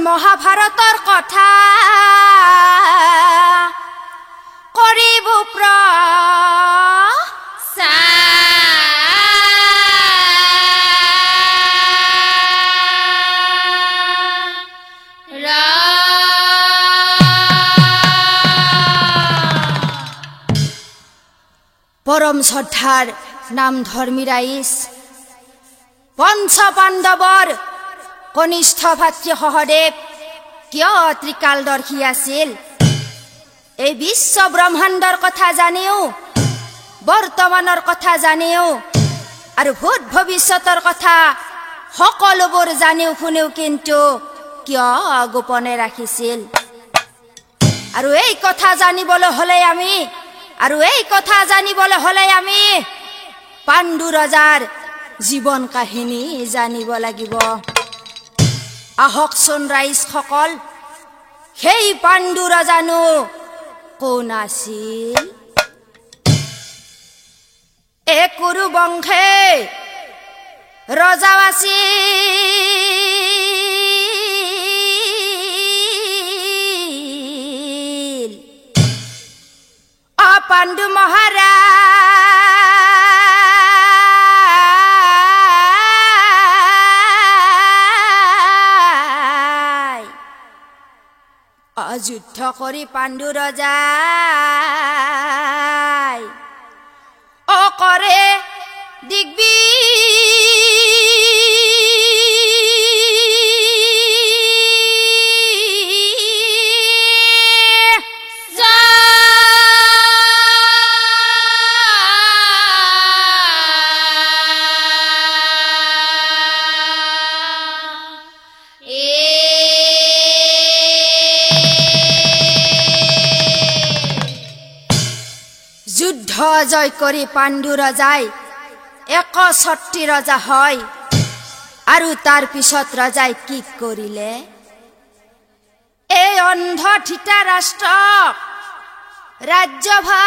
মহাভাৰতৰ কথা কৰিব পৰম শ্ৰদ্ধাৰ নাম ধৰ্মী ৰাইজ পঞ্চ পাণ্ডৱৰ কনিষ্ঠ ভাতৃ সহদেৱ কিয় ত্ৰিকালদৰ্শী আছিল এই বিশ্ব ব্ৰহ্মাণ্ডৰ কথা জানিও বৰ্তমানৰ কথা জানিও আৰু ভূত ভৱিষ্যতৰ কথা সকলোবোৰ জানিও শুনিও কিন্তু কিয় গোপনে ৰাখিছিল আৰু এই কথা জানিবলৈ হলে আমি পাণ্ডু ৰজাৰ জীৱন কাহিনী জানিব লাগিব আহকচোন ৰাইজসকল সেই পাণ্ডু ৰজানো কোন আছিল এক কুৰু বংশে ৰজা আছিল পাণ্ডু মহাৰাজ যুদ্ধ কৰি পাণ্ডু ৰজাই অকৰে দিগবি যুদ্ধ জয় কৰি পাণ্ডু ৰজাই ৬১ ৰজা হয় আৰু তাৰ পিছত ৰজাই কি কৰিলে? এই অন্ধ ঠিতা ৰাষ্ট্ৰক ৰাজ্যভাৰ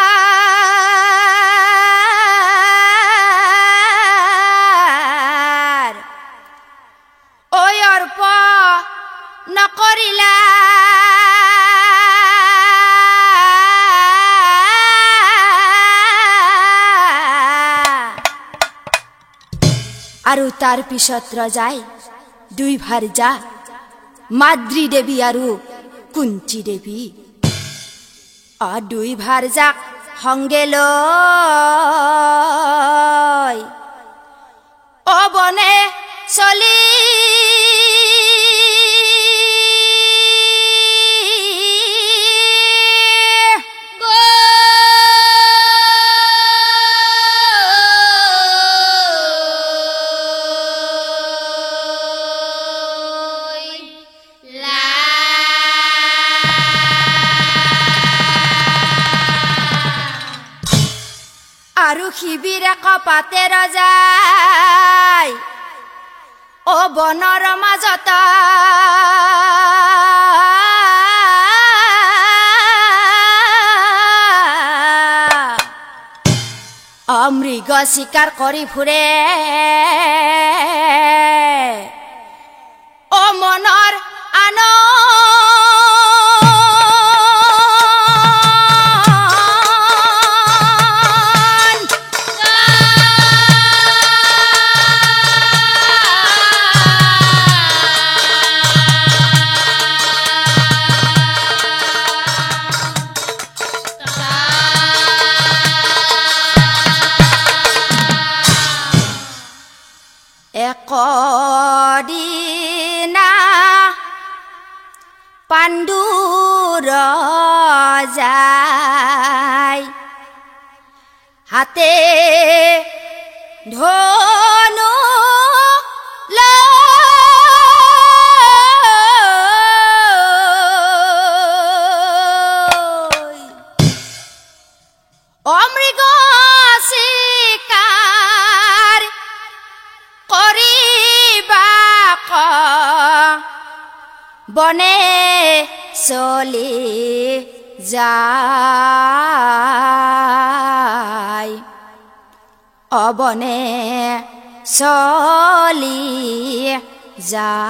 অৰ্প নকৰিলা। আৰু তাৰ পিছত ৰজাই ২ ভাৰ্যা মাদ্ৰী দেৱী আৰু কুন্তী দেৱী ২ ভাৰ্যাক সংগে লৈ বনে চলি আৰু শিবিৰ কপাতে ৰজাই বনৰ মাজত মৃগ চিকাৰ কৰি ফুৰে মনৰ একদিনা পাণ্ডু ৰজাই হাতে ধনু লৈ মৃগ চিকাৰ কৰিবাক বনে চলি যায় বনে চলি যায়।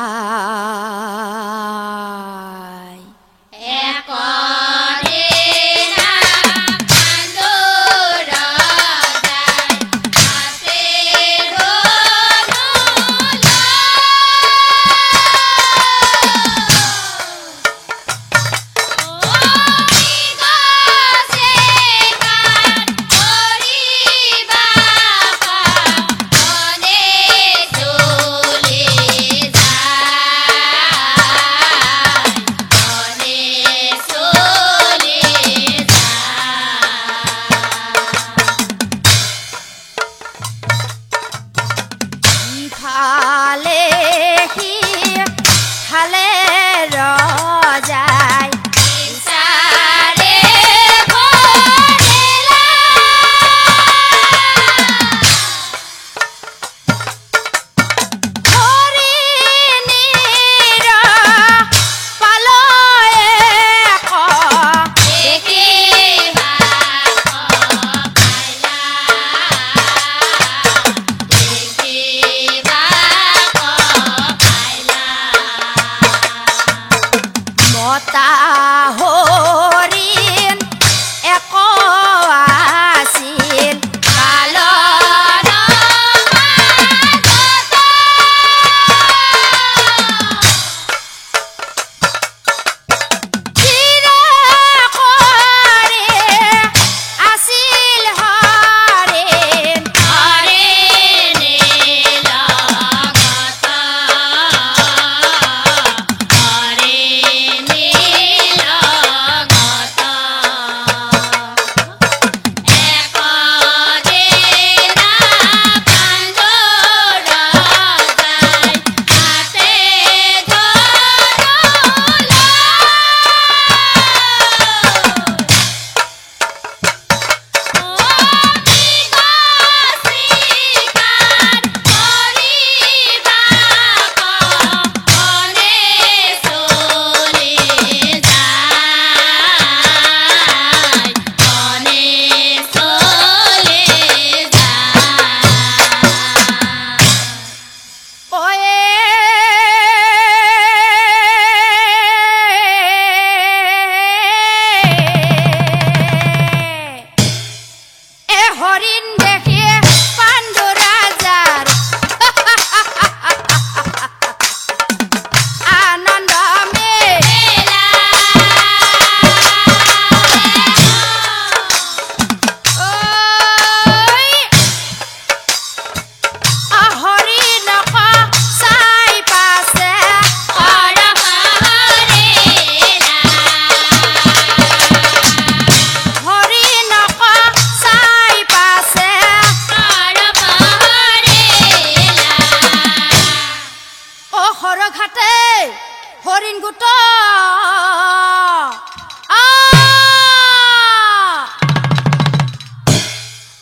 হৰিণ গোট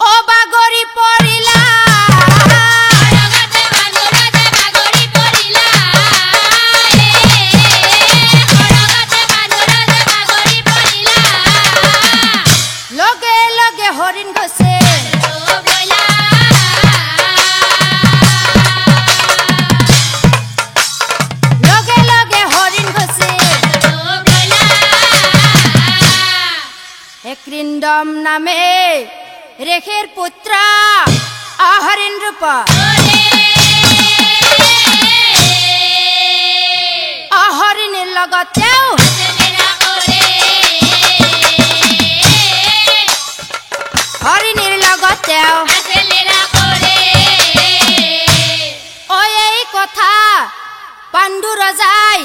ও বাগৰি পৰিলা লগে লগে হৰিণ গছে লগে লগে হৰিণ গছে ক্ৰিন্দম নামে ৰেখেৰ পুত্ৰ হৰিণ ৰূপ হৰিণীৰ লগত তেওঁ হৰিণীৰ লগত তেওঁ ঐ এই কথা পাণ্ডু ৰজাই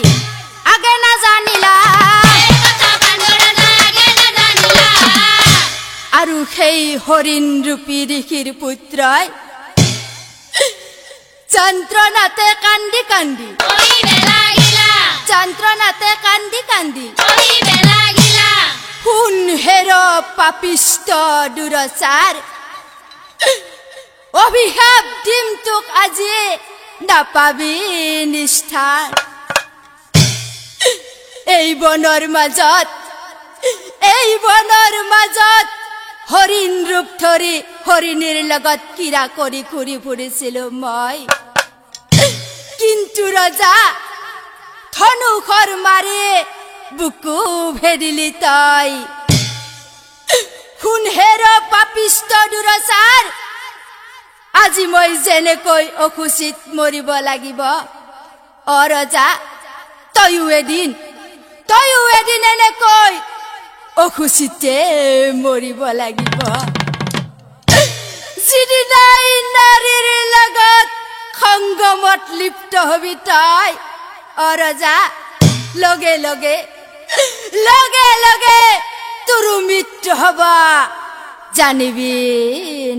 আগে নাজানিলা আৰু সেই হৰিণ ৰূপী ঋষিৰ পুত্ৰই যন্ত্ৰণাতে কান্দি কান্দি যন্ত্ৰণাতে কান্দি কান্দি শুন হেৰ পাপিষ্ট দুৰচাৰ অভিশাপ দিম তোক আজি নাপাবি নিষ্ঠাৰ এই বনৰ মাজত হৰিণ ৰূপ ধৰি হৰিণীৰ লগত কিৰা কৰি ঘূৰি ফুৰিছিলো মই কিন্তু ৰজা ধনুখৰ মাৰি বুকু ভেদিলি তই শুন হেৰ পাপিষ্ট দুৰচাৰ আজি মই যেনেকৈ অখুচিত মৰিব লাগিব অ ৰজা তয়ো এদিন এনেকৈ অখুচিতে মৰিব লাগিব যিদিনাই নাৰীৰ লগত সংগমত লিপ্ত হবি তই অ ৰজা লগে লগে তোৰ মৃত্যু হব জানিবি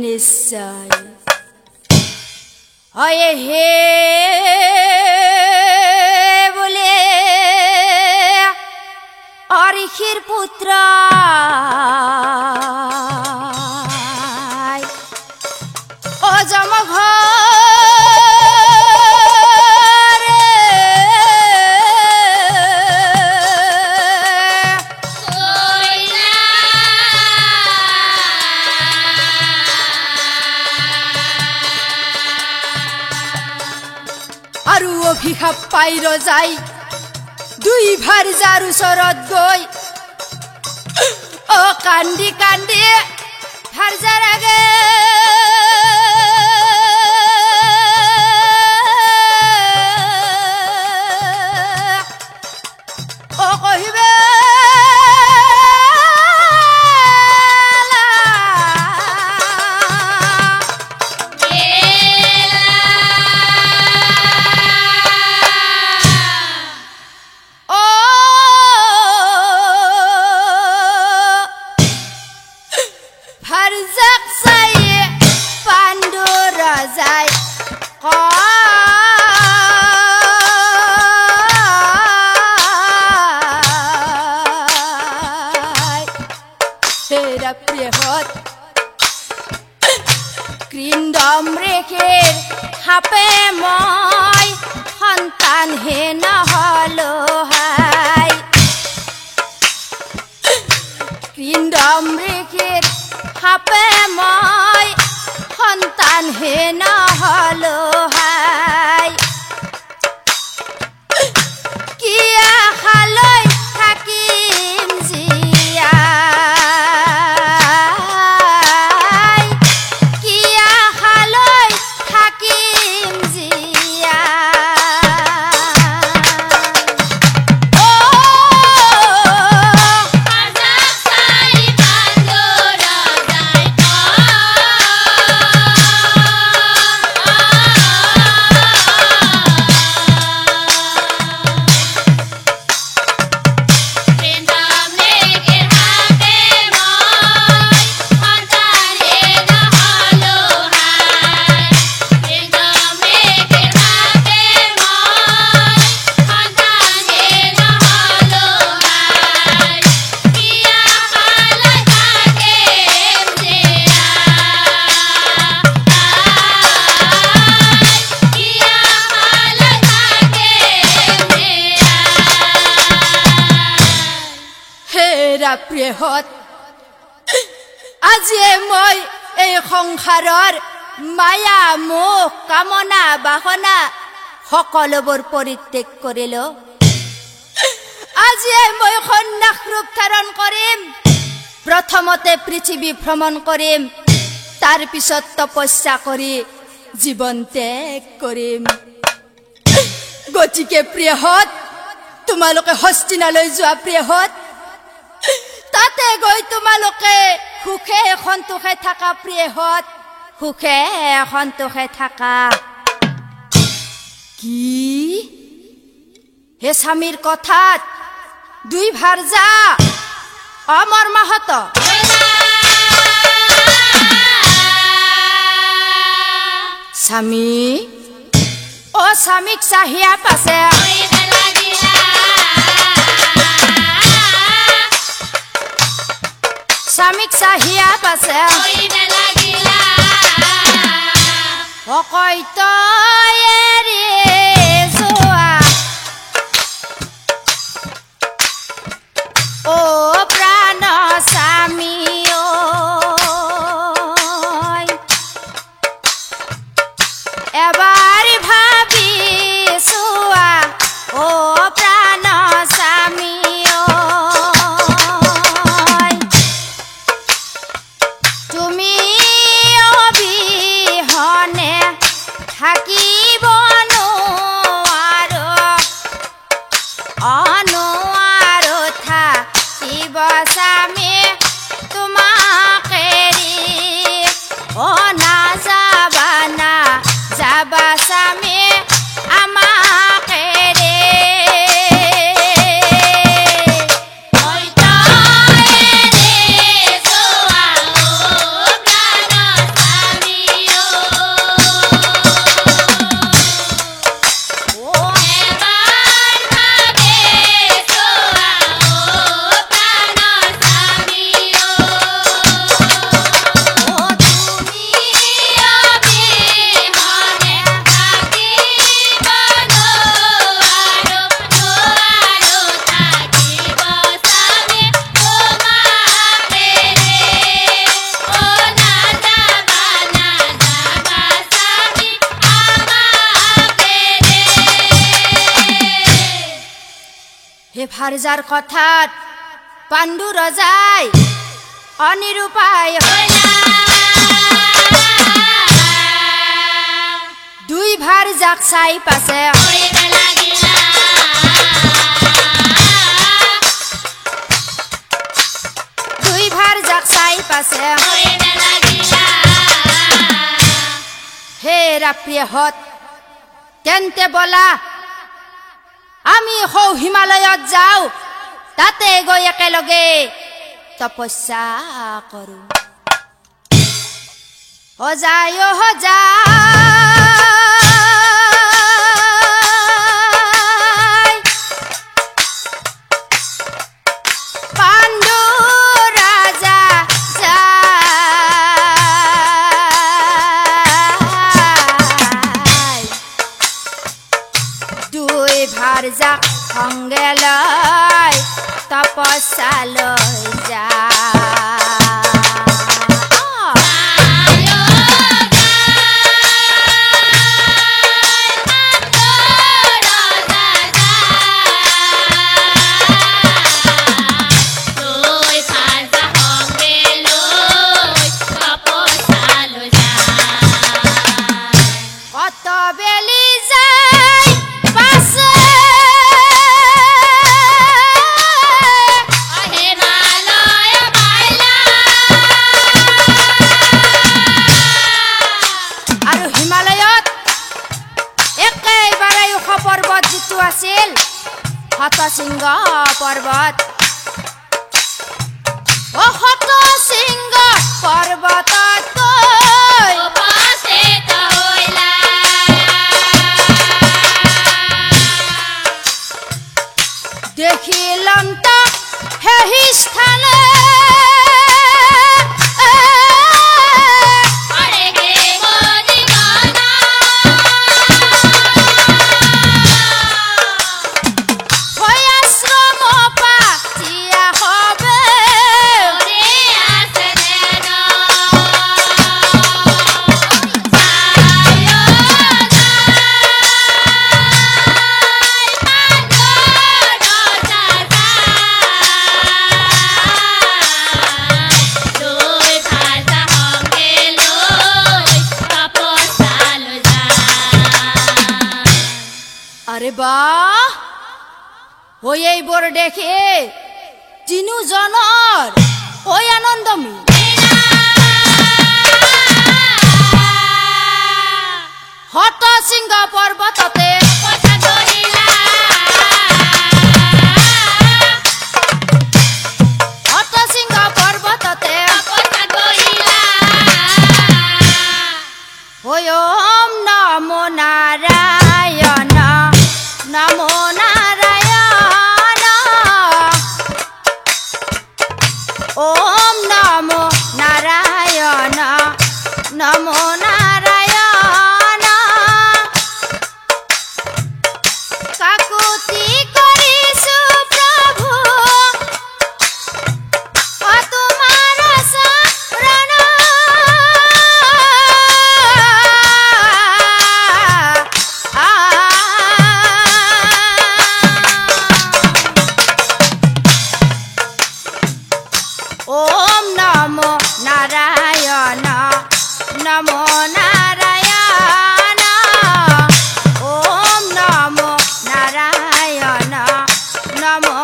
নিশ্চয় হয় হে বোলে ঋষিৰ পুত্ৰ অজমঘ আৰু অভিশাপ পাই ৰজাই দুই ভাৰ্যাৰ ওচৰত গৈ কান্দি কান্দি ভাৰ্যাৰ আগে কহিবে ভাৰ্যাক চাই পাণ্ডু ৰজাই হেৰা প্ৰিয়হত ক্ৰিন্দম ৰেখেৰ সাপে মই সন্তানহে নহলো হাই ক্ৰিন্দম ৰেখেৰ সাপে মই সন্তানহে নহলো হাই কি আশালৈ থাকিম জীয়াই কি আশালৈ থাকিম জীয়াই প্ৰিয়হত আজি মই এই সংসাৰৰ মায়া মোহ কামনা বাসনা সকলোবোৰ পৰিত্যাগ কৰিলো আজি মই সন্ন্যাস ৰূপ ধাৰণ কৰিম প্ৰথমতে পৃথিৱী ভ্ৰমণ কৰিম তাৰ পিছত তপস্যা কৰি জীৱন ত্যাগ কৰিম গতিকে প্ৰিয়হত তোমালোকে হস্তিনালৈ যোৱা প্ৰিয়হত তাতে গৈ তোমালোকে সুখে সন্তোষে থাকা প্ৰিয়হত সুখে সন্তোষে থাকা কি হে স্বামীৰ কথাত দুই ভাৰ্যা অমৰ মাহত স্বামী ও স্বামীক চাহিয়া পাছে স্বামীক চাহিয়া পাছে অকৈত এৰি যোৱা ও প্ৰাণ স্বামী এবাৰ ভাবি চোৱা ও প্ৰাণ স্বামী তুমি অবিহনে থাকিব নোৱাৰো অনুৱাৰো থাকিব স্বামী তোমাক এৰি অ নাযাবা না যাবা স্বামী আমাক এৰি হে ভাৰ্যাৰ কথাত পাণ্ডু ৰজাই অনিৰুপায় দুই ভাৰ্যাক চাই পাছে দুই ভাৰ্যাক চাই পাছে হে প্ৰিয়হত তেন্তে বলা আমি হৌ হিমালয়ত যাও তাতে গৈ একেলগে তপস্যা কৰো ও যায় পাণ্ডু ৰাজা যায় দুই ভাৰ্যাক সঙ্গে লৈ তপস্যালৈ যায় কত বেলি যায় পাছে আছিল হতশৃঙ্গ পৰ্বত ও হতশৃঙ্গ পৰ্বতত উপস্থিত হৈলা দেখিলম তাক সেই স্থানে ওই এইবোৰ দেখি তিনিজনৰ ওই আনন্দমী হতশৃঙ্গ পৰ্বততে হতশৃঙ্গ পৰ্বততে ওই ওম নমো নাৰায়ণ নমো নাৰায়ণ ওম নমো নাৰায়ণ নমো নাৰায়ণ কাকুতি কৰিছো প্ৰভু অ তোমাৰ শৰণ ওম নমো নাৰায়ণ নমো নাৰায়ণ ওম নমো নাৰায়ণ নমো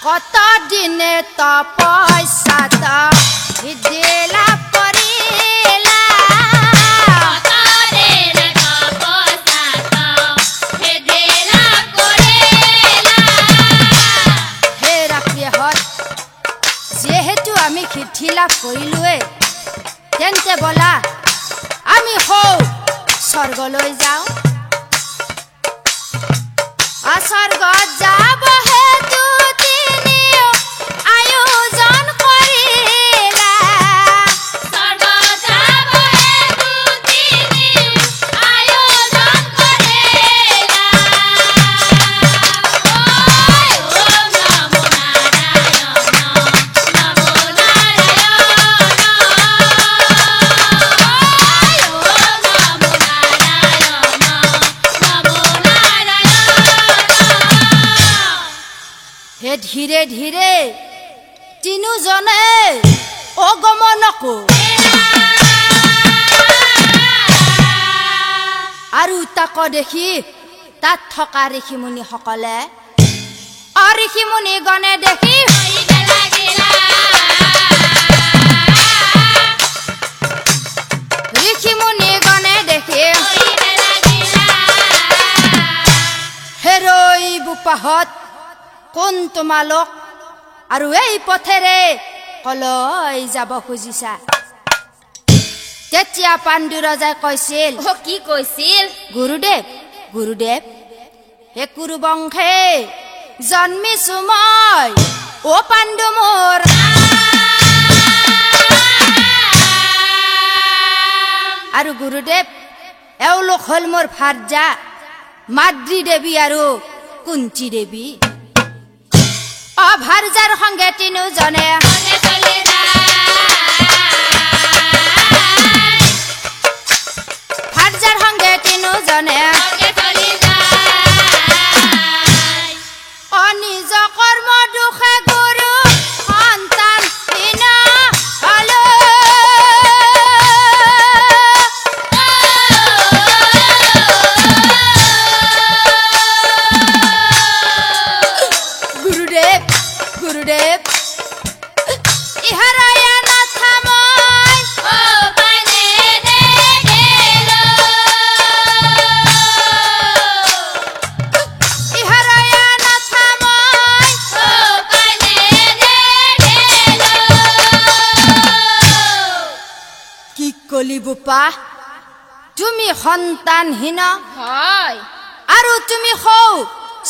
কত দিনে তপস্যাত সিদ্ধি লাভ কৰিলা হে ৰাপ্ৰিয়হঁত যিহেতু আমি সিদ্ধি লাভ কৰিলোৱে তেন্তে বলা আমি হও স্বৰ্গলৈ যাওঁ স্বৰ্গত যাব হেতু আয়োজন কৰিলা আয়োজন কৰিলা ওম নমো নাৰায়ণ নমো নাৰায়ণ ওম নমো নাৰায়ণ নমো নাৰায়ণ হে ধীৰে ধীৰে তিনিজনে অগমনকো আৰু তাক দেখি তাত থকা ঋষিমুনিসকলে ঋষিমুনিগণে দেখি ঋষিমুনিগণে দেখি হেৰৈ বোপাহঁত কোন তোমালোক আৰু এই পথেৰে কলৈ যাব খুজিছা তেতিয়া পাণ্ডু ৰজাই কৈছিল কি কৈছিল গুৰুদেৱ গুৰুদেৱ হে কুৰুবংশে জন্মিছো মই অ পাণ্ডু মোৰ আৰু গুৰুদেৱ এওঁলোক হল মোৰ ভাৰ্যা মাদ্ৰী দেৱী আৰু কুন্তী দেৱী ভাৰ্যাৰ সংগে তিনিজনে ভাৰ্যাৰ সংগে তিনিজনে নিজ কৰ্ম দুখে গুৰু সন্তান গুৰুদেৱ গুৰুদেৱ ইহাৰায়া নাথাময় ইহাৰায়া নাথাময় কি কলি বোপা তুমি সন্তানহীন হয় আৰু তুমি হও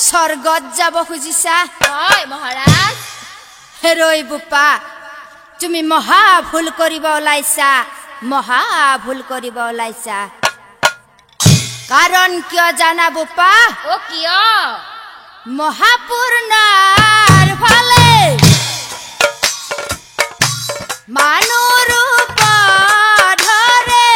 স্বৰ্গত যাব খুজিছা হয় মহাৰাজ হেৰৈ বোপা তুমি মহা ভুল কৰিব ওলাইছা মহা ভুল কৰিব ওলাইছা কাৰণ কিয় জানা বোপা ও কিয় মহাপূৰ্ণাৰ ফালে মানুহ ৰূপ ধৰে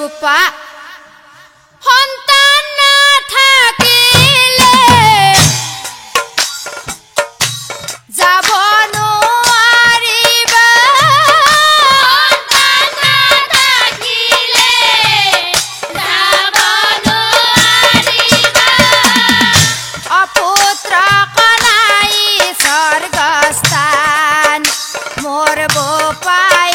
ৰূপা সন্তান নাথাকিলে যাব নোৱাৰিবা সন্তান নাথাকিলে যাব নোৱাৰিবা অপুত্ৰ কনাই স্বৰ্গস্থান মোৰ বোপায়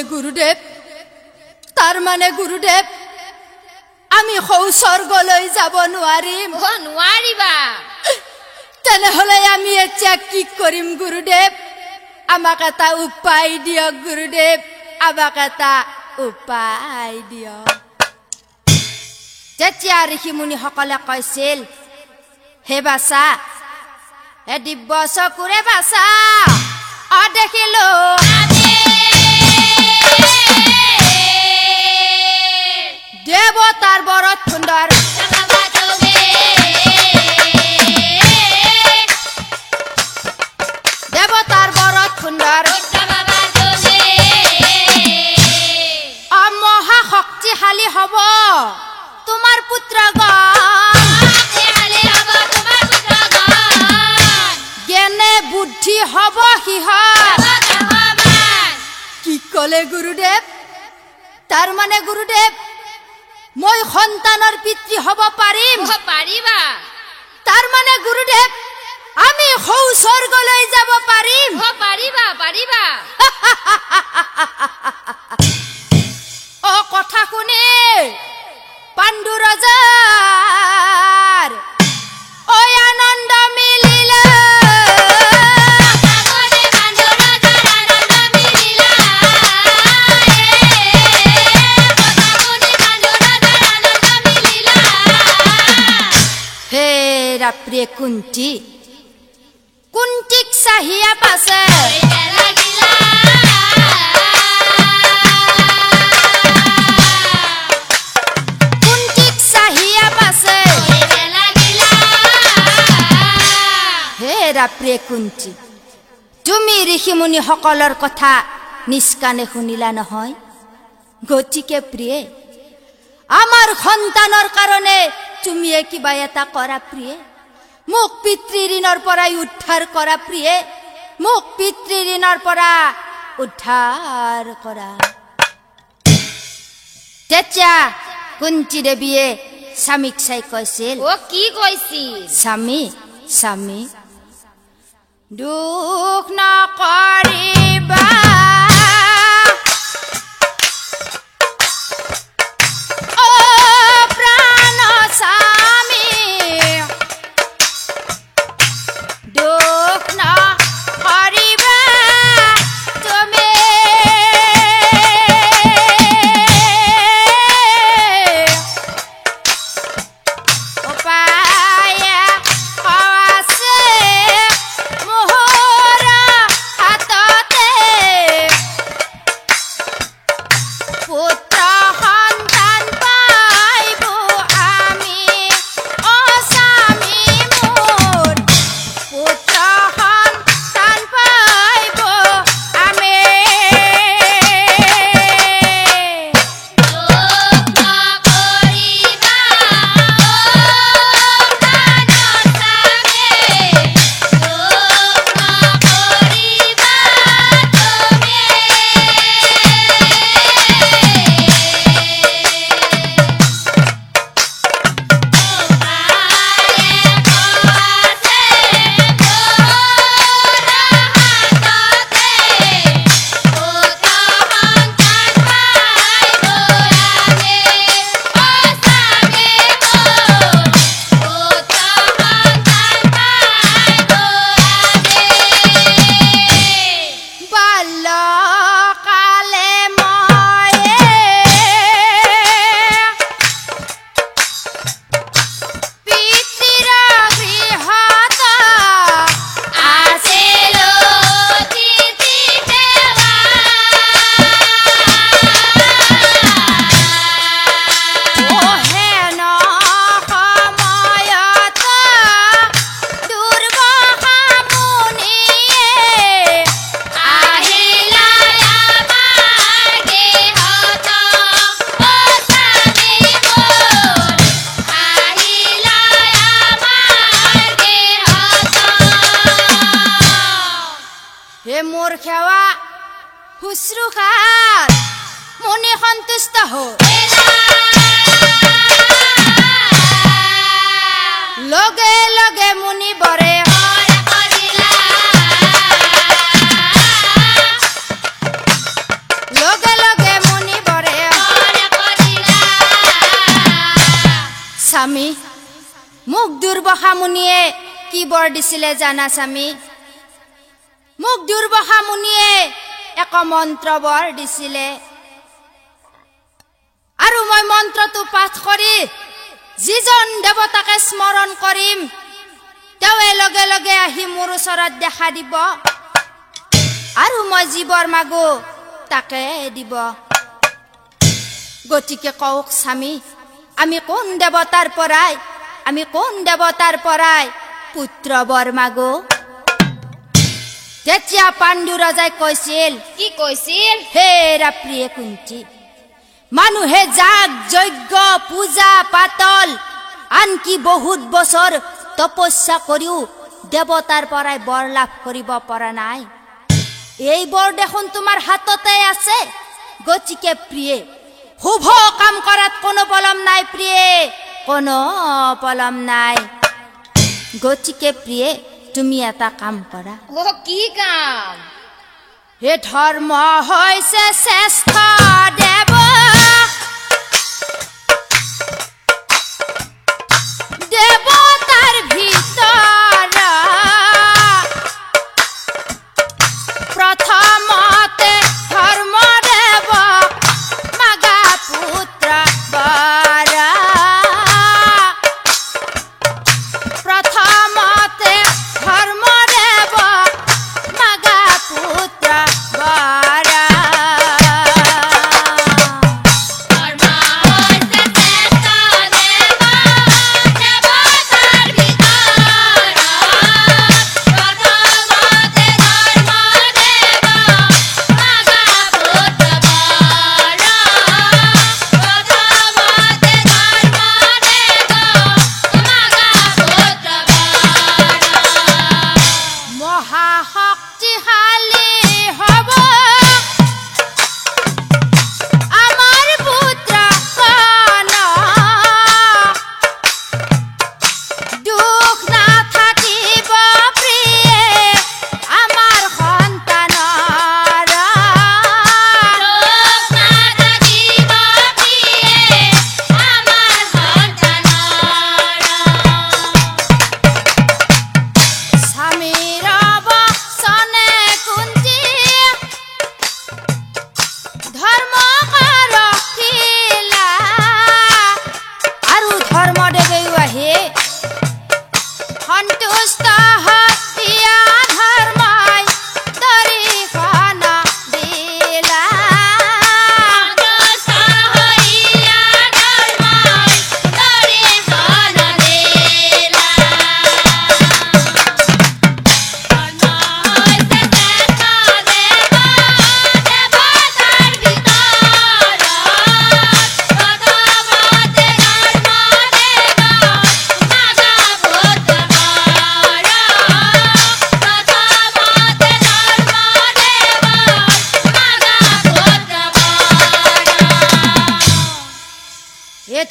গুৰুদেৱ তাৰ মানে গুৰুদেৱ আমি স্বৰ্গলৈ যাব নোৱাৰিম নোৱাৰিবা তেনেহলে আমি এতিয়া কি কৰিম গুৰুদেৱ আমাক এটা উপায় দিয়ক গুৰুদেৱ আমাক এটা উপায় দিয়ক যেতিয়া ঋষি মুনিসকলে কৈছিল হে বাছা হে দিব্য চকুৰে বাছা দেখিলো দেৱতাৰ বৰত সুন্দৰ দেৱতাৰ বৰত সুন্দৰ মহা শক্তিশালী হব তোমাৰ পুত্ৰগণ জ্ঞানে বুদ্ধি হব সিহঁত কি কলে গুৰুদেৱ তাৰ মানে গুৰুদেৱ মই সন্তানৰ পিতৃ হব পাৰিম পাৰিবা তাৰ মানে গুৰুদেৱ আমি স্বৰ্গলৈ যাব পাৰিম পাৰিবা পাৰিবা অ কথা শুনি পাণ্ডু ৰজাৰ ঐ আনন্দ মিলিলা প্ৰিয় কুন্তিক চাহিয়া পাছে কুন্তিক চাহিয়া পাছে হেৰা প্ৰিয় কুন্তি তুমি ঋষিমুনি সকলৰ কথা নিষ্কানে শুনিলা নহয় গতিকে প্ৰিয়ে আমাৰ সন্তানৰ কাৰণে তুমি কিবা এটা কৰা প্ৰিয়ে মোক পিতৃঋণৰ পৰা উদ্ধাৰ কৰা প্ৰিয়ে মোক পিতৃঋণৰ পৰা উদ্ধাৰ কৰা তেতিয়া কুন্তি দেৱীয়ে স্বামীক চাই কৈছিল ও কি কৈছিল স্বামী স্বামী দুখ নকৰিবা মোৰ সেৱা শুশ্ৰূষাত মুনি সন্তুষ্ট হ'ল লগে লগে মুনি বৰে লগে লগে মুনি বৰে স্বামী মোক দুৰ্বাসা মুনিয়ে কি বৰ দিছিলে জানা স্বামী মোক দুৰ্বাসা মুনিয়ে এক মন্ত্ৰ বৰ দিছিলে আৰু মই মন্ত্ৰটো পাঠ কৰি যিজন দেৱতাকে স্মৰণ কৰিম তেওঁৱে লগে লগে আহি মোৰ ওচৰত দেখা দিব আৰু মই জীৱৰ মাগো তাকে দিব গতিকে কওক স্বামী আমি কোন দেৱতাৰ পৰাই পুত্ৰ বৰ মাগো তেতিয়া পাণ্ডু ৰজাই কৈছিল কি কৈছিল হে ৰাপ্ৰিয়ে কুন্তি মানুহে যাগ যজ্ঞ পূজা পাতল আনকি বহুত বছৰ তপস্যা কৰিও দেৱতাৰ পৰাই বৰ লাভ কৰিব পৰা নাই এই বৰ দেখোন তোমাৰ হাততে আছে গতিকে প্ৰিয়ে শুভ কাম কৰাত কোনো পলম নাই প্ৰিয়ে কোনো পলম নাই গতিকে প্ৰিয়ে তুমি এটা কাম কৰা ও কি কাম হে ধৰ্ম হৈছে শ্ৰেষ্ঠ দেৱ দেৱতাৰ ভিতৰ প্ৰথমতে ধৰ্মদেৱ মাগা পুত্ৰ বৰ প্ৰথমতে ধৰ্মদেৱ মাগা পুত্ৰ বৰ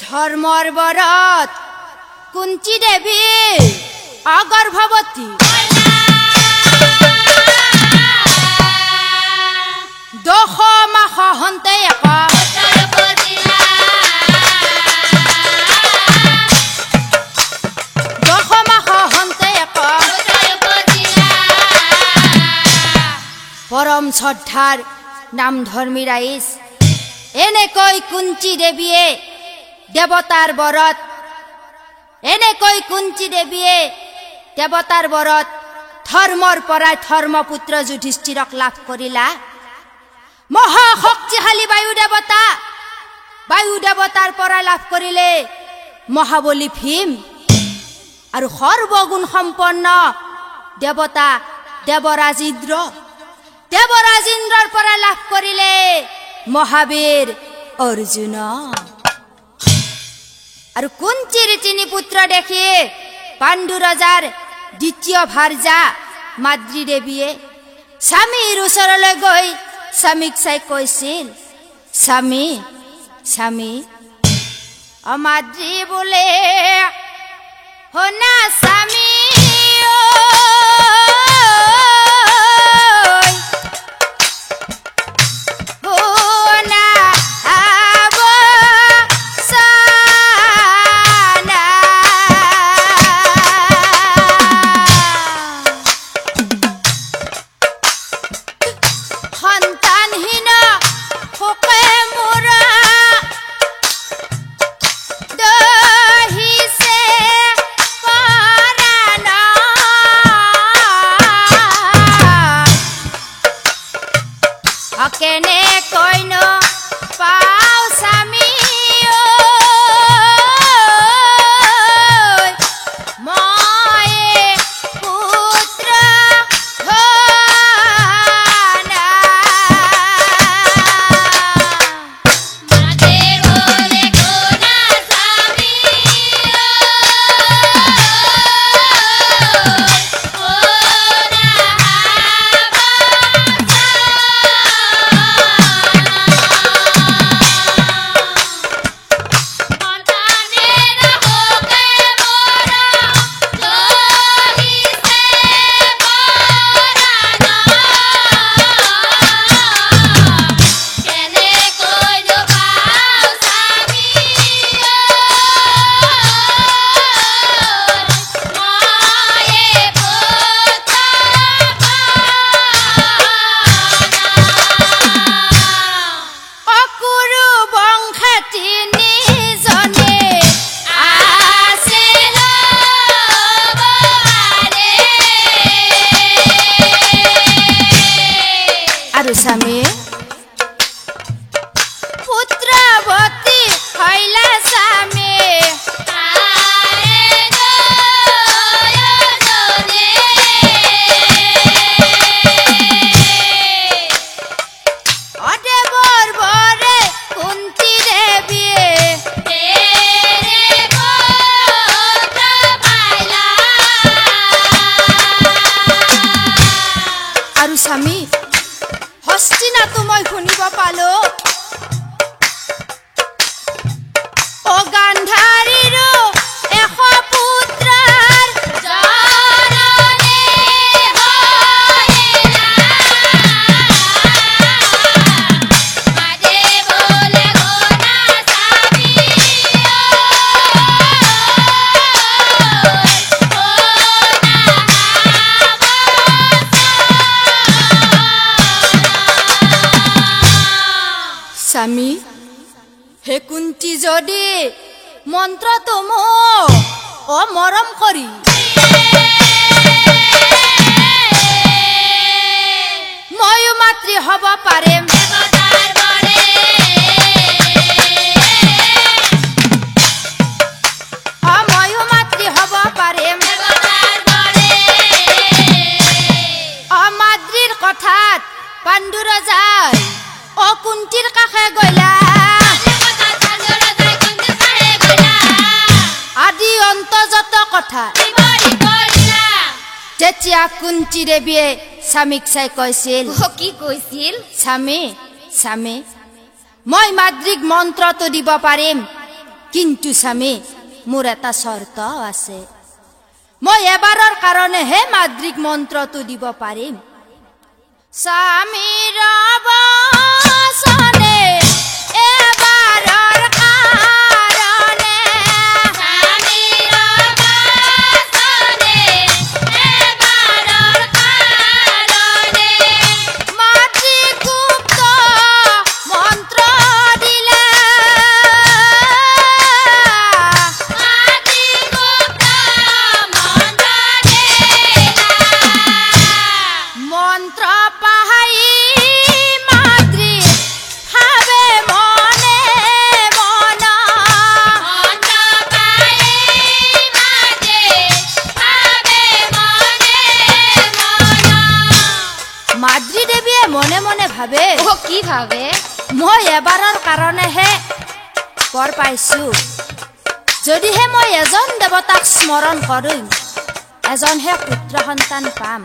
ধৰ্মৰ বৰত কুন্তি দেৱী অগৰ্ভৱতী দশ মাহ হন্তে পৰম শ্ৰদ্ধাৰ নাম ধৰ্মী ৰাইজ এনেকৈ কুন্তি দেৱীয়ে দেৱতাৰ বৰত ধৰ্মৰ পৰাই ধৰ্মপুত্ৰ যুধিষ্ঠিৰক লাভ কৰিলা মহাশক্তিশালী বায়ু দেৱতাৰ পৰা লাভ কৰিলে মহাবলী ভীম আৰু সৰ্বগুণ সম্পন্ন দেৱতা দেৱৰাজ ইন্দ্ৰৰ পৰা লাভ কৰিলে মহাবীৰ অৰ্জুন আৰু কুন্তিৰ তিনি পুত্ৰ দেখি পাণ্ডু ৰজাৰ দ্বিতীয় ভাৰ্যা মাদ্ৰী দেৱীয়ে স্বামীৰ ওচৰলৈ গৈ স্বামীক চাই কৈছিল, স্বামী স্বামী অমাদ্ৰী বোলে শুনা স্বামী কেনে কইনো পাও স্বামী মই পুত্ৰ ঘনা মাতে বলে কোনা স্বামী স্বামী পুত্ৰৱতী হৈলা স্বামী অদেৱৰ বৰে কুন্তী দেৱীয়ে আৰু স্বামী হস্তিনাতো মই শুনিব পালো অ গান্ধাৰীৰো 100 পুত্ৰৰ জননী হৈলা মাতে বলে কোনা স্বামী স্বামী হে কুন্তী যদি মন্ত্ৰটো মোক মৰম কৰি ময়ো মাতৃ হ'ব পাৰিম ময়ো মাতৃ হ'ব পাৰিম মাতৃৰ কথাত পাণ্ডু ৰজাই কুন্তীৰ কাষে গলা আদি অন্তজত কথা যেতিয়া কুন্তী দেৱীয়ে স্বামীক চাই কৈছিল কি কৈছিল স্বামী স্বামী মই মাদ্ৰিক মন্ত্ৰটো দিব পাৰিম কিন্তু স্বামী মোৰ এটা চৰ্ত আছে মই এবাৰৰ কাৰণেহে মাদ্ৰিক মন্ত্ৰটো দিব পাৰিম স্বামীৰ বচনে এবাৰৰ কাৰণে স্বামীৰ বচনে এবাৰৰ কাৰণে মাতৃগুপ্ত মন্ত্ৰ দিলে মাতৃগুপ্ত মন্ত্ৰ দিলা মন্ত্ৰ পাহাই মাতৃ ভাবে মনে মন মন্ত্ৰ পাই মাতে ভাবে মনে মন মাদ্ৰী দেৱীয়ে মনে মনে ভাবে কি ভাবে মই এবাৰৰ কাৰণেহে বৰ পাইছো যদিহে মই এজন দেৱতাক স্মৰণ কৰিম এজনহে পুত্ৰ সন্তান পাম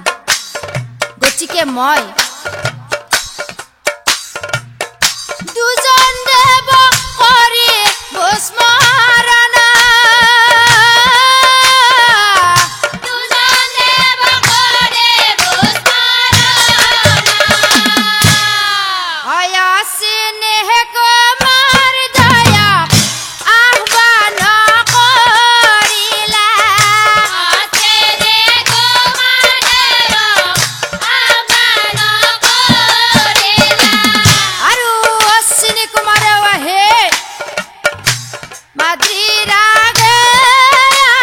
গতিকে মই দুজন দেৱ কৰি ভস্মৰণ দুজন দেৱ কৰে ভস্মৰণ অয়াসিনেহ কুমাৰ দয়াক আহ্বান কৰিলা আছে ৰে কুমাৰেৰ আহ্বান কৰিলা আৰু অশ্বিনী কুমাৰ আহে মাদ্ৰীৰ আগে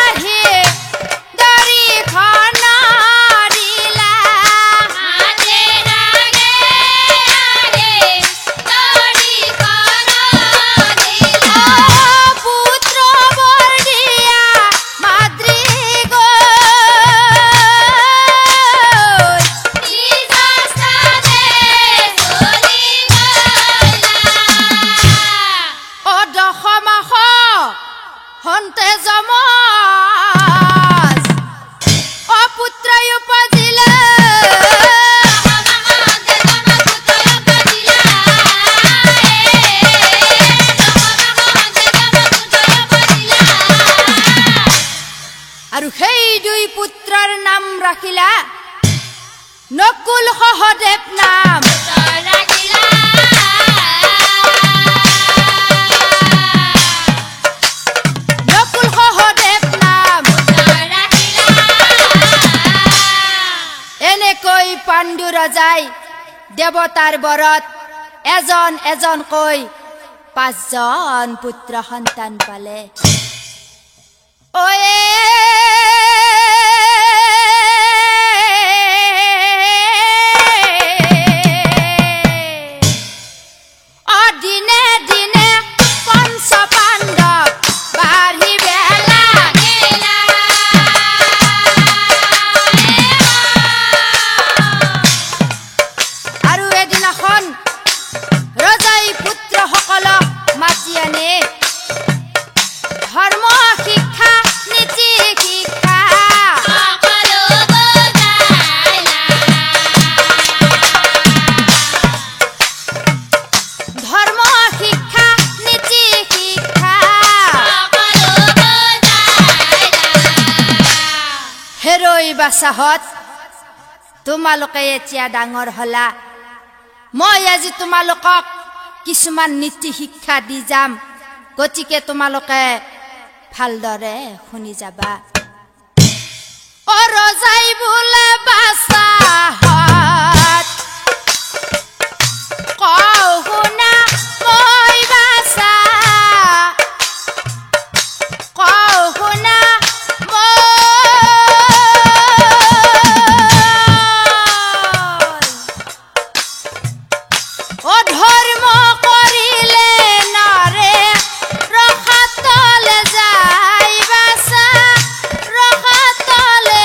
আহি দৰিখন দিলা মাঝে ৰাগে আগে দড়ি কোন দিলা পুত্ৰ বৰ দিয়া মাদ্ৰী গৈ নিজাস্তানে চলি গলা অদশমাহ হন্তে যমজ অপুত্ৰই উপজিলে আৰু সেই দুই পুত্ৰৰ নাম ৰাখিলা নকুল সহদেৱ নাম নকুল সহদেৱ নাম এনেকৈ পাণ্ডু ৰজাই দেৱতাৰ বৰত এজন এজনকৈ 5জন পুত্ৰ সন্তান পালে অয়ে দিনে দিনে পঞ্চ পাণ্ডৱ বাঢ়িবে লাগিলা আৰু এদিনাখন ৰজাই পুত্ৰসকলক মাতি আনে ধৰ্ম শিক্ষা নীতি শিক্ষা ধৰ্ম শিক্ষা নীতি শিক্ষা হেৰৈ বাচাহত তোমালোকে এতিয়া ডাঙৰ হলা মই আজি তোমালোকক কিছুমান নীতি শিক্ষা দি যাম গতিকে তোমালোকে ভালদৰে শুনি যাবা অ ৰজাই বোলে বাচাহত কওঁ শুনা মই বাচা কওঁ শুনা অধৰ্ম কৰিলে নৰে ৰখাতলে যাই বাচা ৰখাতলে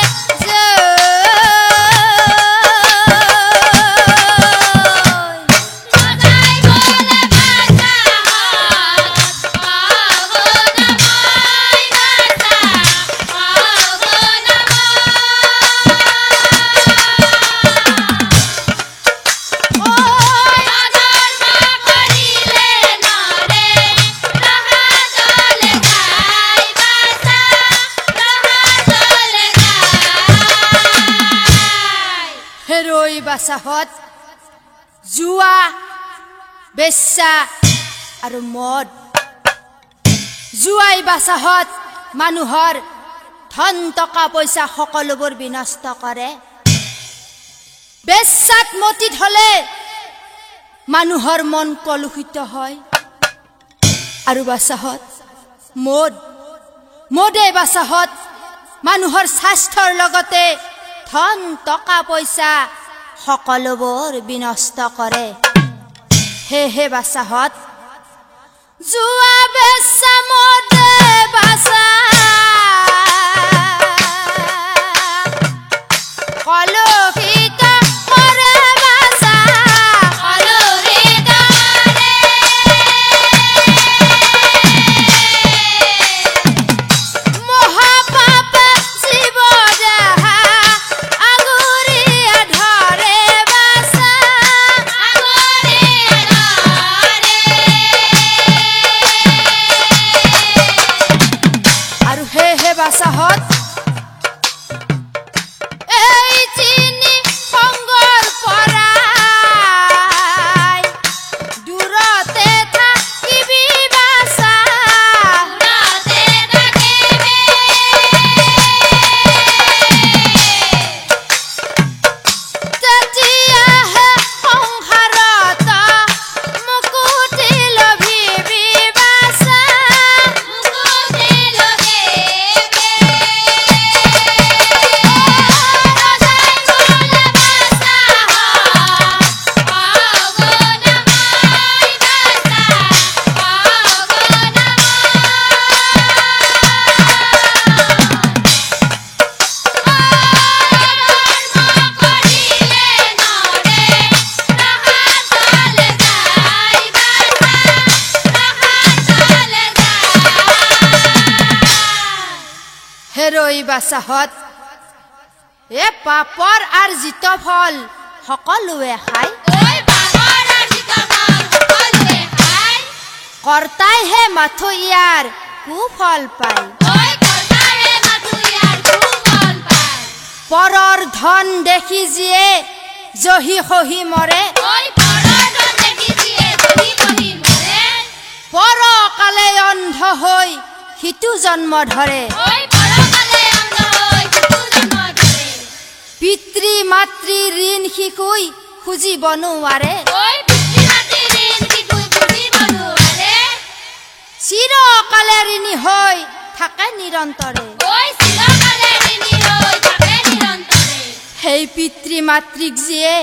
হেৰৈ বাচাহত জুৱা বেশ্যা আৰু মদ জুৱাই বাচাহত মানুহৰ ধন টকা পইচা সকলোবোৰ বিনষ্ট কৰে বেশ্যাত মতিত হলে মানুহৰ মন কলুষিত হয় আৰু বাচাহত মদে বাচাহত মানুহৰ স্বাস্থ্যৰ লগতে ধন টকা পইচা সকলোবোৰ বিনষ্ট কৰে হে বাচাহত জুৱা বেশ্যা মদে বাচা কলুষিত কৰে বাচা মহাপাপ জীৱ দেহা আগুৰিয়ে ধৰে বাচাহত এ পাপৰ আৰ্জিত ফল সকলোৱে খায় ঐ পাপৰ আৰ্জিত ফল সকলোৱে খায় কৰ্তাইহে মাথো ইয়াৰ কুফল পায় ঐ কৰ্তাইহে মাথো ইয়াৰ কুফল পায় পৰৰ ধন দেখি যিয়ে জহি খহি মৰে ঐ পৰৰ ধন দেখি যিয়ে জহি খহি মৰে পৰকালে অন্ধ হৈ সিটো জন্ম ধৰে ঐ পৰকালে অন্ধ হৈ সিটো জন্ম ধৰে পিতৃ মাতৃ ঋণ শিকুই খুজিব নোৱাৰে ঐ পিতৃ মাতৃ ঋণ শিকুই খুজিব নোৱাৰে চিৰকালে ঋণী হৈ থাকে নিৰন্তৰে ঐ চিৰকালে ঋণী হৈ থাকে নিৰন্তৰে সেই পিতৃ মাতৃক যিয়ে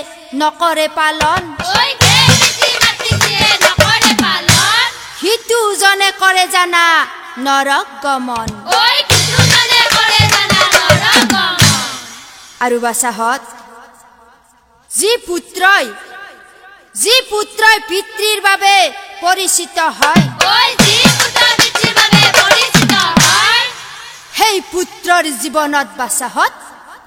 নকৰে পালন ঐ সেই পিতৃ মাতৃক যিয়ে নকৰে পালন সিটো জনে কৰে জানা নৰক গমন ঐ কিছুজনে কৰে জানা নৰক গমন আৰু বাচাহত যি পুত্ৰই পিতৃৰ বাবে পৰিচিত হয় ঐ যি পুত্ৰ পিতৃৰ বাবে পৰিচিত হয় সেই পুত্ৰৰ জীৱনত বাচাহত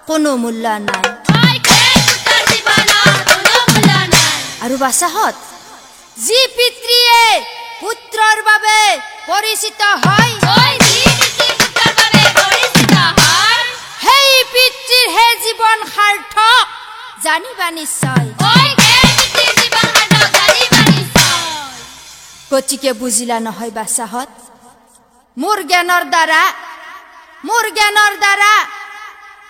কোনো মূল্য নাই ঐ সেই পুত্ৰৰ জীৱনত কোনো মূল্য নাই আৰু বাচাহত যি পিতৃয়ে পুত্ৰৰ বাবে পৰিচিত হয় ঐ যি পিতৃ পুত্ৰৰ বাবে পৰিচিত হয় সেই পিতৃৰ হে জীৱন সাৰ্থক জানিবা নিশ্চয় ঐ সেই পিতৃৰ জীৱন সাৰ্থক জানিবা নিশ্চয় গতিকে বুজিলা নহয় বাচাহত মোৰ জ্ঞানৰ দ্বাৰা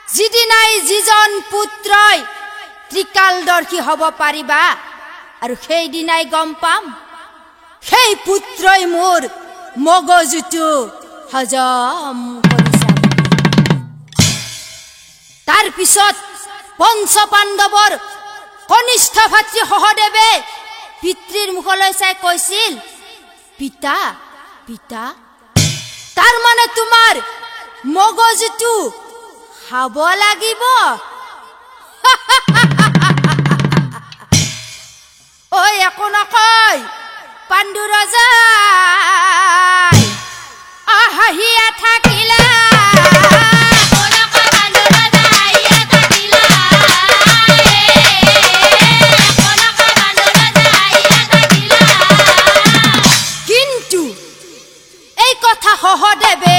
যিদিনাই যিজন পুত্ৰই ত্ৰিকালদৰ্শী হ'ব পাৰিবা আৰু সেইদিনাই গম পাম সেই পুত্ৰই মোৰ মগজুটো হজম কৰিছে তাৰ পিছত পঞ্চ পাণ্ডৱৰ কনিষ্ঠ ভাতৃ সহদেৱে পিতৃৰ মুখলৈ চাই কৈছিল পিতা পিতা তাৰ মানে তোমাৰ মগজুটো খাব লাগিব ঐ একো নকয় পাণ্ডু ৰজাই হাঁহিয়া থাকিলা কিন্তু এই কথা সহদেৱে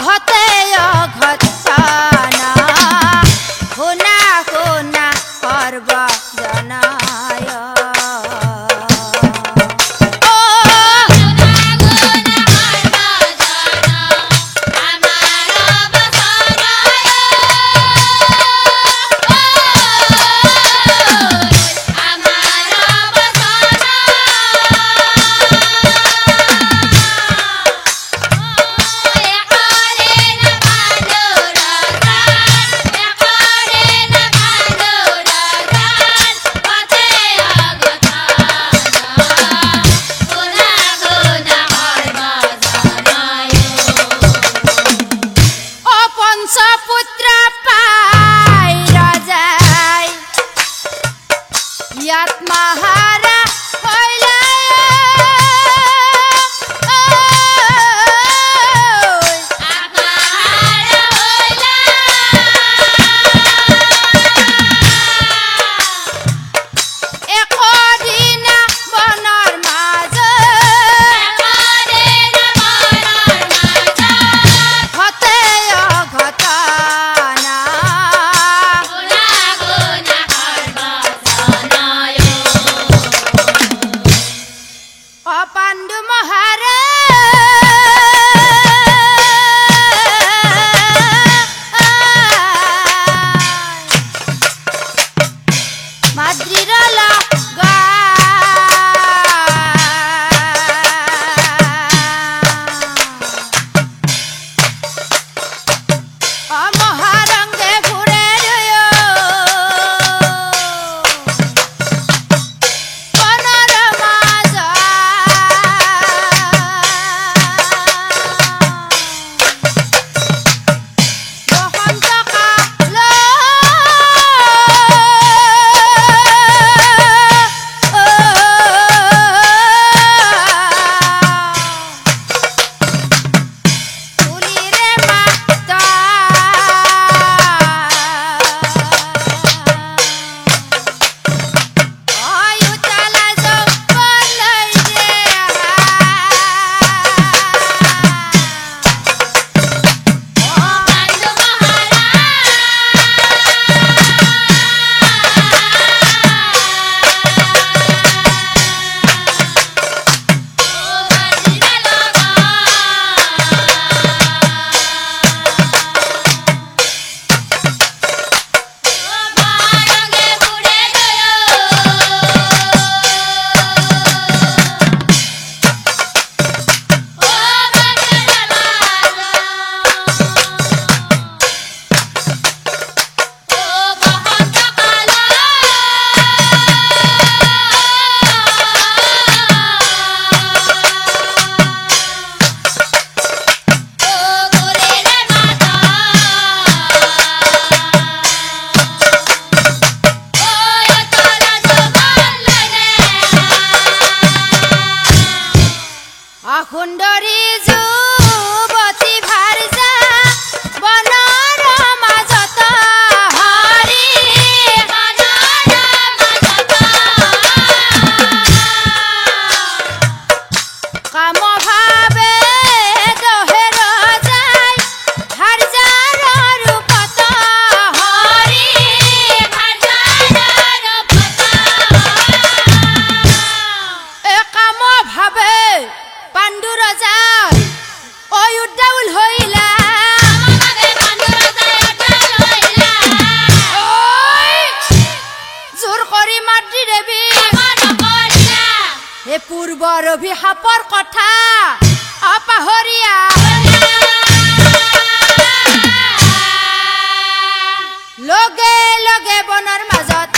ঘতে অভিশাপৰ কথা অপাহৰিয়া লগে লগে বনৰ মাজত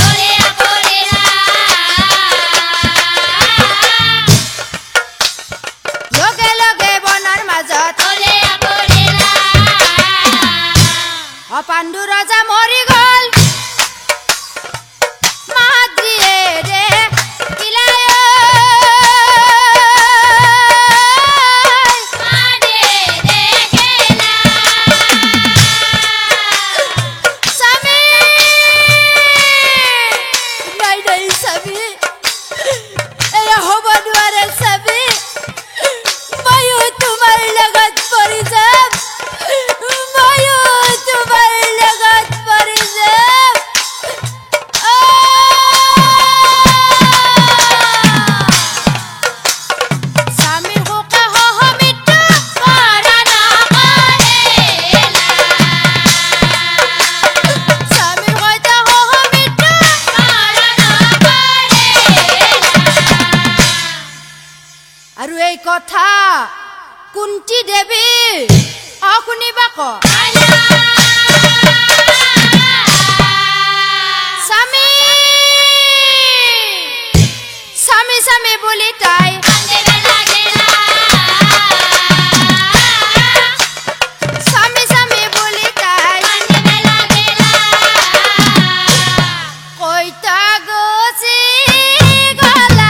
লগে লগে বনৰ মাজত পাণ্ডু ৰজা মৰি গল মাদ্ৰিয়ে ৰে কিলায় কথা কুন্তি দেৱী অশুনিবা ক স্বামী স্বামী স্বামী বুলি তাই স্বামী স্বামী বুলি তাই কৈতা গছি গলা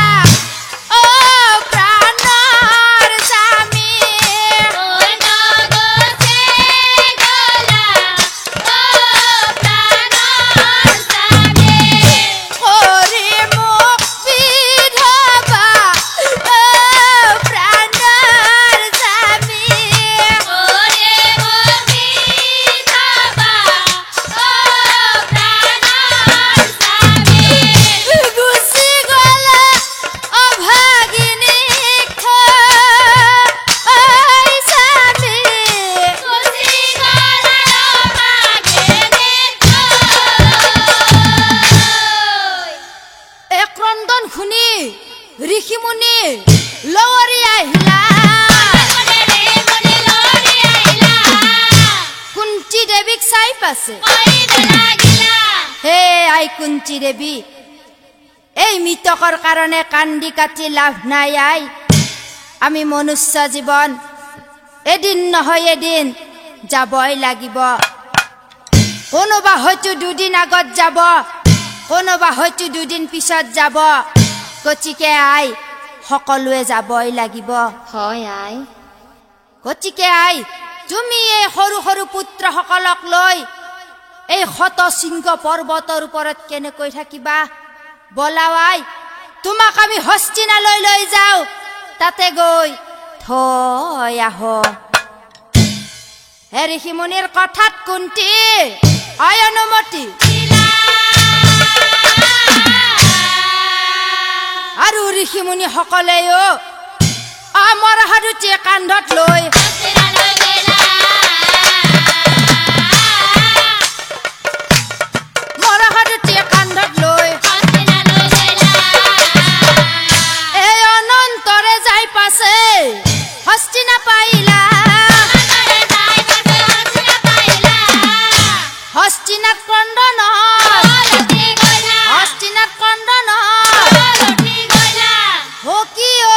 ঋষিমুনি লৱৰি আহিলা কুন্তি দেৱীক চাই পাছে হে আই কুন্তি দেৱী এই মৃতকৰ কাৰণে কান্দি কাটি লাভ নাই আই আমি মনুষ্য জীৱন এদিন নহয় এদিন যাবই লাগিব কোনোবা হয়তো দুদিন আগত যাব কোনোবা হয়তো দুদিন পিছত যাব গতিকে আই সকলোৱে যাবই লাগিব হয় আই গতিকে আই তুমি এই সৰু সৰু পুত্ৰসকলক লৈ এই শতশৃংগ পৰ্বতৰ ওপৰত কেনেকৈ থাকিবা বলাও আই তোমাক আমি হস্তিনালৈ লৈ যাওঁ তাতে গৈ থৈ আহোঁ হে ঋষিমুনিৰ কথাত কুন্তি অনুমতি আৰু ঋষিমুনি সকলেও আমাৰ হাৰুটিয়ে কান্ধত লৈ এই অনন্তৰে যাই পাছে হস্তিনা পাইলা হস্তিনাথ ক্ৰন্দন হস্তিনাথ ক্ৰন্দন হকিও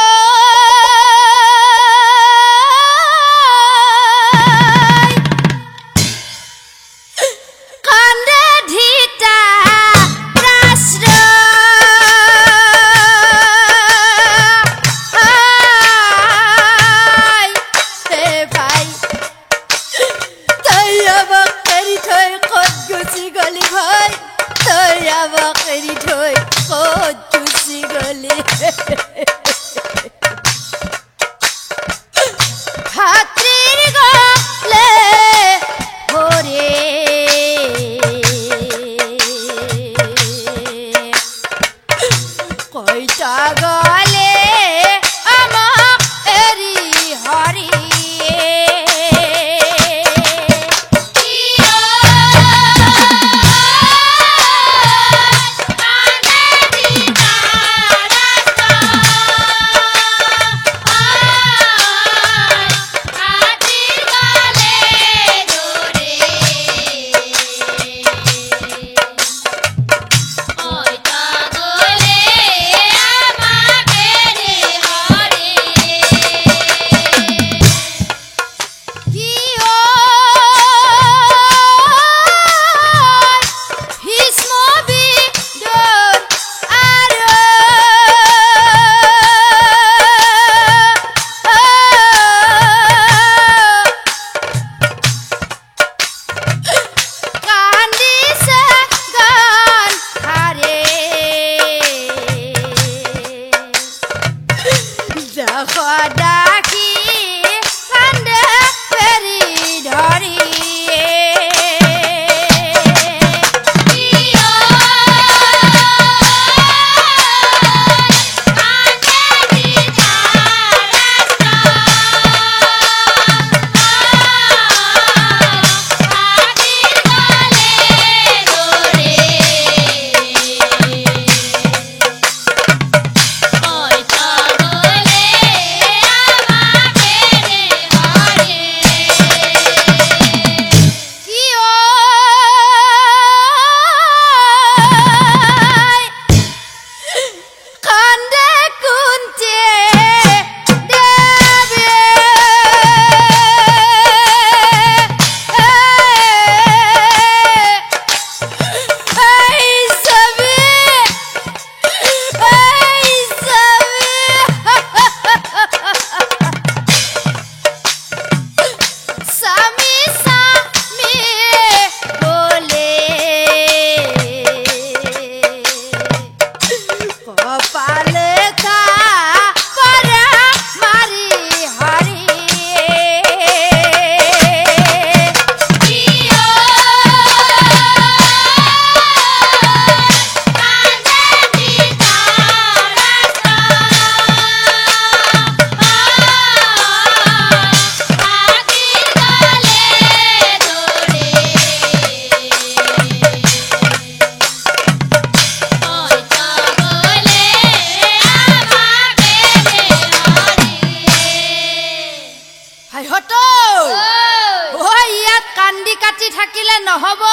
নহব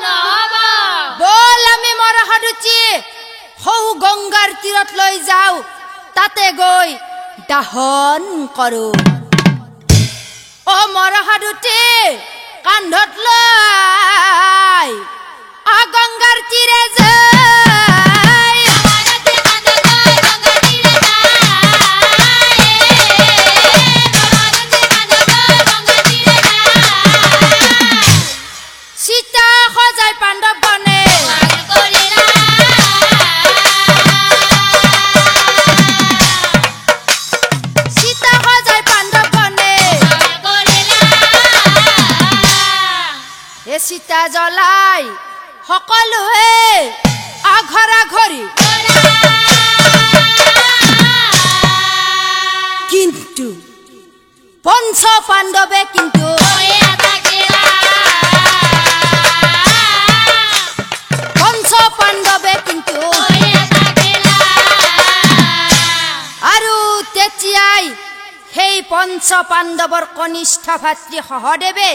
নহব বল আমি মৰাহাদুচি হৌ গংগাৰ তীৰত লৈ যাও তাতে গৈ দাহন কৰো ও মৰাহাদুচি কান্ধত লৈ গংগাৰ তীৰে যাই সীতা সজাই পাণ্ডৱ বনে সীতা সজাই পাণ্ডৱ বনে এ সীতা জ্বলাই সকলোৱে আঘৰা ঘৰি কিন্তু পঞ্চ পাণ্ডৱে কিন্তু পঞ্চ পাণ্ডৱে কিন্তু আৰু তেতিয়াই সেই পঞ্চ পাণ্ডৱৰ কনিষ্ঠ ভাতৃ সহদেৱে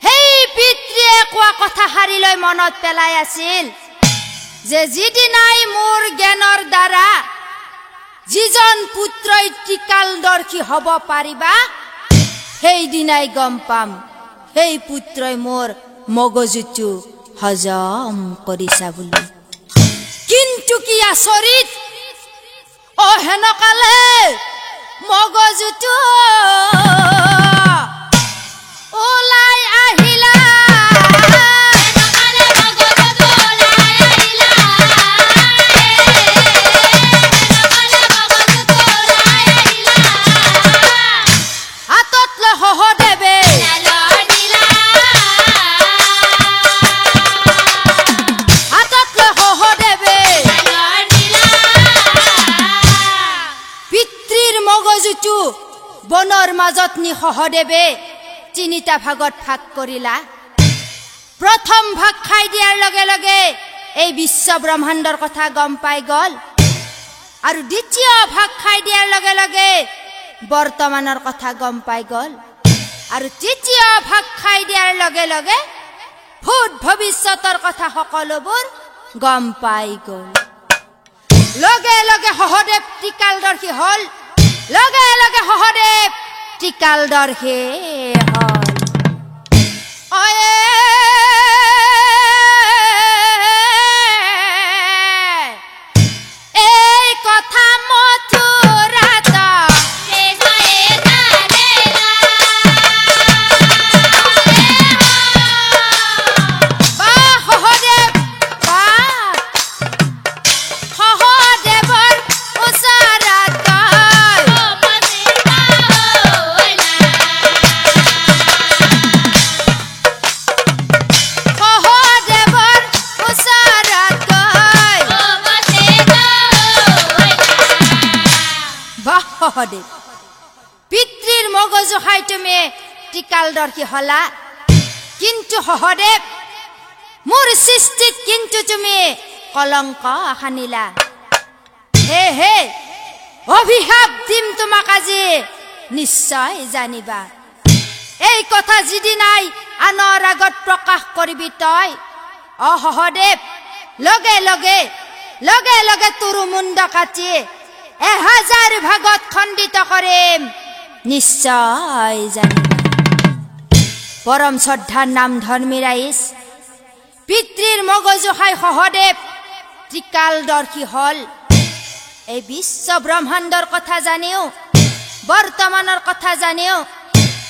সেই পিতৃয়ে কোৱা কথাষাৰি লৈ মনত পেলাই আছিল যে যিদিনাই মোৰ জ্ঞানৰ দ্বাৰা যিজন পুত্ৰই ত্ৰিকালদৰ্শী হ'ব পাৰিবা সেইদিনাই গম পাম সেই পুত্ৰই মোৰ মগজুটো হজম কৰিছা বুলি কিন্তু কি আচৰিত হেনকালে মগজুটো ওলাই আহিলা হাতত লৈ সহদেৱে হাতত লৈ সহদেৱে পিতৃৰ মগজুটো বনৰ মাজত নি সহদেৱে তিনিটা ভাগত ভাগ কৰিলা প্ৰথম ভাগ খাই দিয়াৰ লগে লগে এই বিশ্ব ব্ৰহ্মাণ্ডৰ কথা গম পাই গল আৰু দ্বিতীয় ভাগ খাই দিয়াৰ লগে লগে বৰ্তমানৰ কথা গম পাই গল আৰু তৃতীয় ভাগ খাই দিয়াৰ লগে লগে ভূত ভৱিষ্যতৰ কথা সকলোবোৰ গম পাই গল লগে লগে সহদেৱ ত্ৰিকালদৰ্শী হল লগে লগে সহদেৱ ত্ৰিকালদৰ্শী হল এই কথা মথুৰাত সহদেৱৰ ওচৰত সহদেৱ পিতৃৰ মগজু খাই তুমি ত্ৰিকালদৰ্শী হলা কিন্তু সহদেৱ মোৰ সৃষ্টিত কিন্তু তুমি কলংক সানিলা হে হে অভিশাপ দিম তোমাক আজি নিশ্চয় জানিবা এই কথা যিদিনাই আনৰ আগত প্ৰকাশ কৰিবি তই সহদেৱ লগে লগে লগে লগে তোৰ মুণ্ড কাটি 1000 ভাগত খণ্ডিত কৰিম নিশ্চয় জানিবা পৰম শ্ৰদ্ধাৰ নাম ধৰ্মী ৰাইজ পিতৃৰ মগজু খাই সহদেৱ ত্ৰিকালদৰ্শী হল এই বিশ্ব ব্ৰহ্মাণ্ডৰ কথা জানিও বৰ্তমানৰ কথা জানিও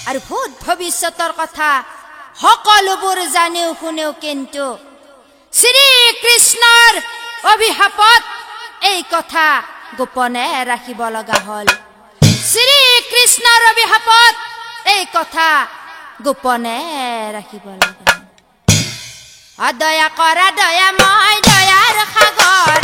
আৰু ভূত ভৱিষ্যতৰ কথা সকলোবোৰ জানিও শুনেও কিন্তু শ্ৰী কৃষ্ণৰ অভিশাপত এই কথা গোপনে ৰাখিব লগা হল শ্ৰী কৃষ্ণৰ অভিশাপত এই কথা গোপনে ৰাখিব লগা দয়া কৰা দয়াময় দয়াৰ সাগৰ